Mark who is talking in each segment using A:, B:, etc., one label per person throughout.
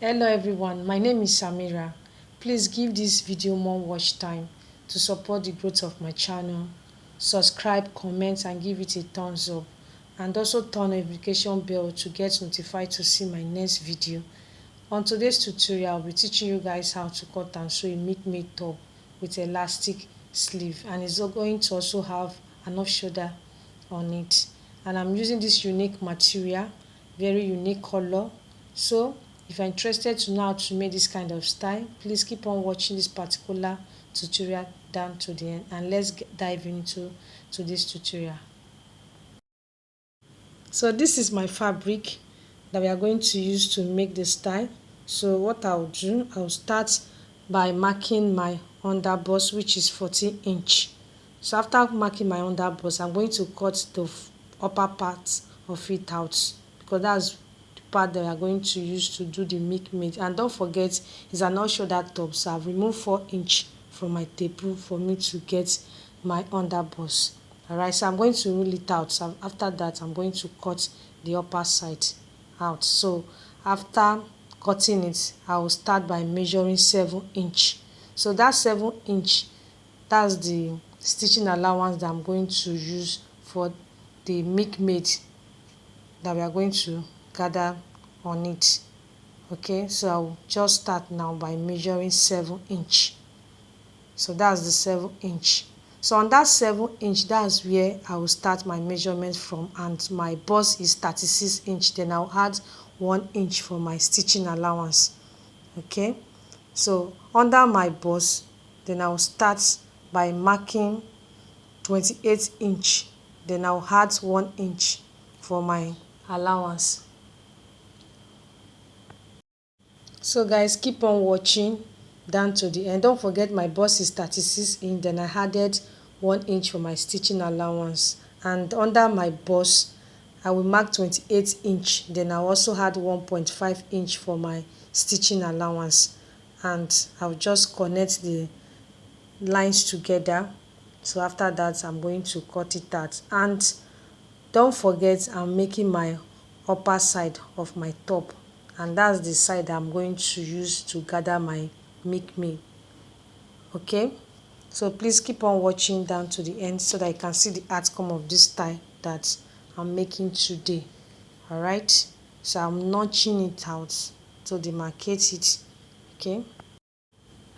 A: Hello everyone, my name is Samira. Please give this video more watch time to support the growth of my channel. Subscribe, comment and give it a thumbs up, and also turn notification bell to get notified to see my next video. On today's tutorial, I'll be teaching you guys how to cut and sew a Milkmaid top with elastic sleeve, and it's going to also have an off shoulder on it. And I'm using this unique material, very unique color. So if you're interested to know how to make this kind of style, please keep on watching this particular tutorial down to the end, and let's dive into this tutorial. So this is my fabric that we are going to use to make the style. So what I'll do, I'll start by marking my underbust, which is 14 inch. So after marking my underbust, I'm going to cut the upper part of it out, because that's the part that we are going to use to do the Milkmaid. And don't forget, it's an all shoulder top, so I've removed 4 inch from my table for me to get my underbust. Alright, so I'm going to rule it out. So after that, I'm going to cut the upper side out. So after cutting it, I will start by measuring 7 inch. So that 7 inch, that's the stitching allowance that I'm going to use for the Milkmaid that we are going to gather on it. Okay, so I'll just start now by measuring 7 inch. So that's the 7 inch. So on that 7 inch, that's where I will start my measurement from, and my bust is 36 inch. Then I'll add 1 inch for my stitching allowance. Okay, so under my bust, then I'll start by marking 28 inch. Then I'll add 1 inch for my allowance. So guys, keep on watching down to the end. Don't forget my bust is 36 inch. Then I added 1 inch for my stitching allowance, and under my bust I will mark 28 inch. Then I'll also add 1.5 inch for my stitching allowance, and I'll just connect the lines together. So after that, I'm going to cut it out. And don't forget, I'm making my upper side of my top, and that's the side I'm going to use to gather my Milkmaid. Okay, so please keep on watching down to the end so that you can see the outcome of this style that I'm making today. All right, so I'm notching it out to demarcate it. Okay,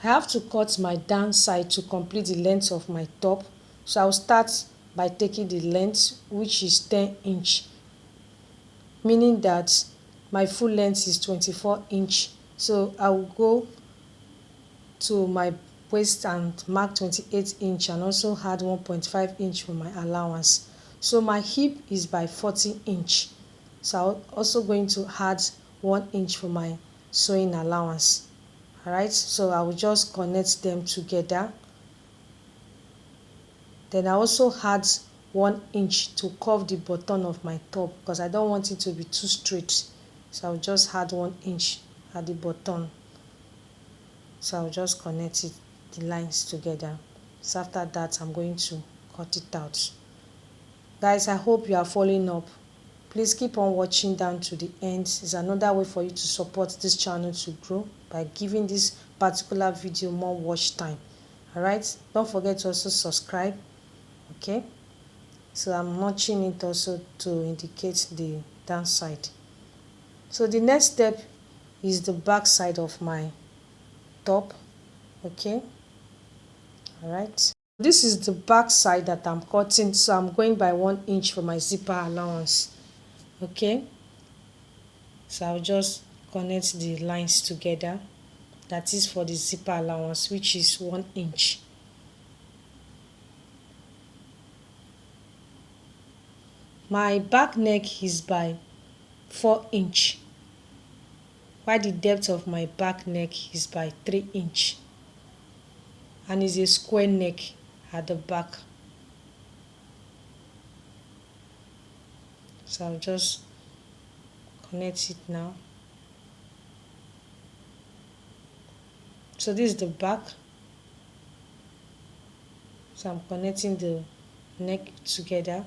A: I have to cut my down side to complete the length of my top. So I'll start by taking the length, which is 10 inch, meaning that my full length is 24 inch. So I will go to my waist and mark 28 inch, and also add 1.5 inch for my allowance. So my hip is by 40 inch. So I'm also going to add 1 inch for my sewing allowance. Alright, so I will just connect them together. Then I also add 1 inch to curve the bottom of my top, because I don't want it to be too straight. So I'll just add 1 inch at the bottom. So I'll just connect the lines together. So after that, I'm going to cut it out. Guys, I hope you are following up. Please keep on watching down to the end. It's another way for you to support this channel to grow by giving this particular video more watch time. Alright, don't forget to also subscribe. Okay, so I'm notching it also to indicate the downside. So the next step is the back side of my top. Okay, all right, this is the back side that I'm cutting, so I'm going by 1 inch for my zipper allowance. Okay, so I'll just connect the lines together. That is for the zipper allowance, which is 1 inch. My back neck is by 4 inch, while the depth of my back neck is by 3 inch, and is a square neck at the back. So I'll just connect it now. So this is the back. So I'm connecting the neck together.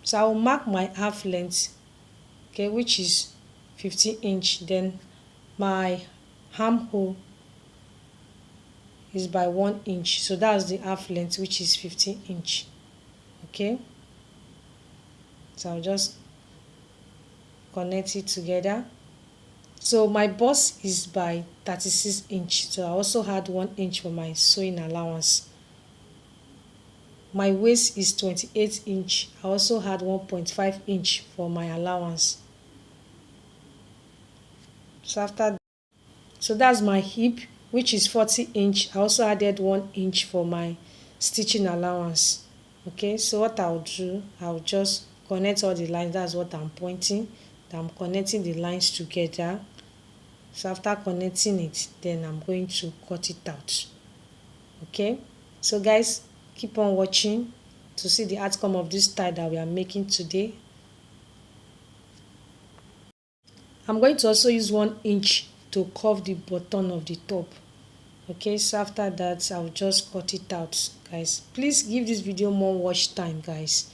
A: So I will mark my half length okay, which is 15". Then my armhole is by 1". So that's the half length, which is 15". Okay, so I'll just connect it together. So my bust is by 36". So I also had 1" for my sewing allowance. My waist is 28". I also had 1.5" for my allowance. So that's my hip, which is 40". I also added 1" for my stitching allowance. Okay, so what I'll do, I'll just connect all the lines. That's what I'm pointing. I'm connecting the lines together. So after connecting it, then I'm going to cut it out. Okay, so guys, keep on watching to see the outcome of this tie that we are making today. I'm going to also use 1" to curve the button of the top. Okay, so after that I'll just cut it out, guys. Please give this video more watch time, guys.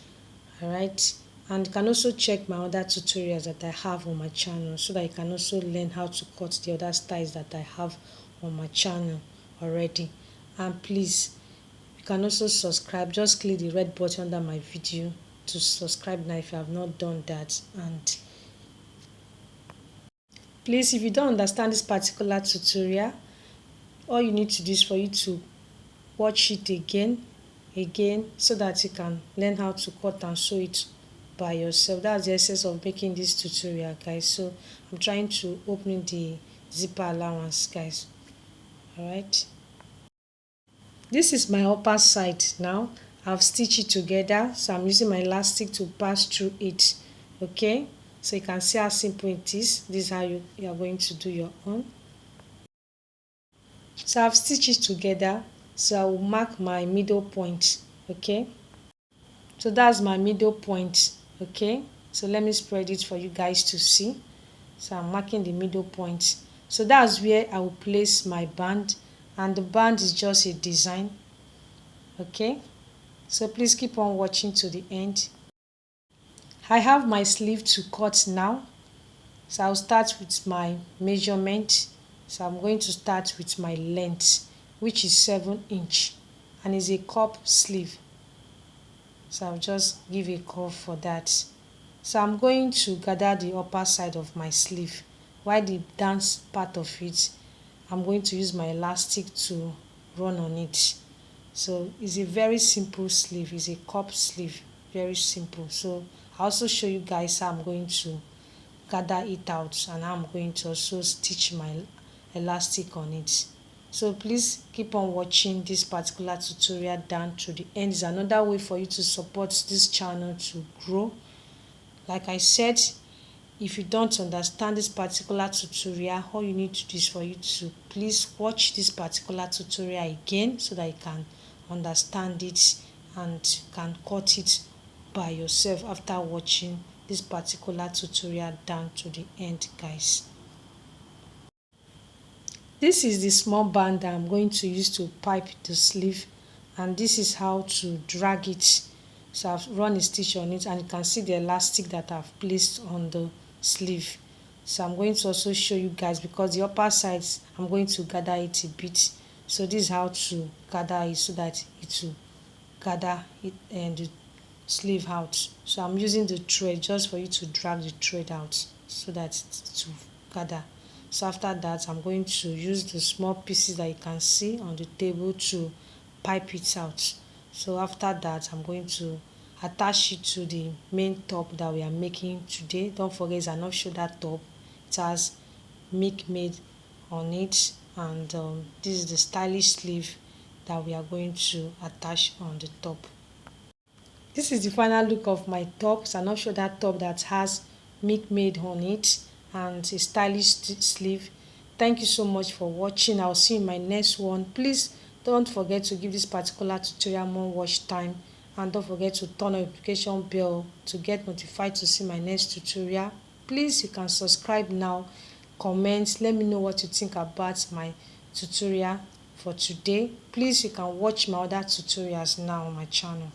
A: All right, and you can also check my other tutorials that I have on my channel, so that you can also learn how to cut the other styles that I have on my channel already. And please, you can also subscribe. Just click the red button under my video to subscribe now if you have not done that. And please, if you don't understand this particular tutorial, all you need to do is for you to watch it again so that you can learn how to cut and sew it by yourself. That's the essence of making this tutorial, guys. So I'm trying to open the zipper allowance, guys. All right, this is my upper side. Now I've stitched it together, so I'm using my elastic to pass through it. Okay, so you can see how simple it is. This is how you are going to do your own. So I've stitched it together, so I will mark my middle point. Okay, so that's my middle point. Okay, so let me spread it for you guys to see. So I'm marking the middle point. So that's where I will place my band, and the band is just a design. Okay, so please keep on watching to the end. I have my sleeve to cut now, so I'll start with my measurement. So I'm going to start with my length, which is 7", and is a cup sleeve. So I'll just give a curve for that. So I'm going to gather the upper side of my sleeve, while the dance part of it, I'm going to use my elastic to run on it. So it's a very simple sleeve. It's a cup sleeve, very simple. So I also show you guys how I'm going to gather it out, and I'm going to also stitch my elastic on it. So please keep on watching this particular tutorial down to the end. It's another way for you to support this channel to grow. Like I said, if you don't understand this particular tutorial, all you need to do is for you to please watch this particular tutorial again, so that you can understand it and can cut it by yourself after watching this particular tutorial down to the end, guys. This is the small band that I'm going to use to pipe the sleeve, and this is how to drag it. So I've run a stitch on it, and you can see the elastic that I've placed on the sleeve. So I'm going to also show you guys, because the upper sides I'm going to gather it a bit. So this is how to gather it, so that it will gather it and the sleeve out. So I'm using the thread just for you to drag the thread out, so that it will gather. So after that, I'm going to use the small pieces that you can see on the table to pipe it out. So after that, I'm going to attach it to the main top that we are making today. Don't forget, it's an off shoulder top. It has Milkmaid on it, and this is the stylish sleeve that we are going to attach on the top. This is the final look of my top. It's an off shoulder top that has Milkmaid on it and a stylish sleeve. Thank you so much for watching. I'll see you in my next one. Please don't forget to give this particular tutorial more watch time, and don't forget to turn on the notification bell to get notified to see my next tutorial. Please, you can subscribe now, comment, let me know what you think about my tutorial for today. Please, you can watch my other tutorials now on my channel.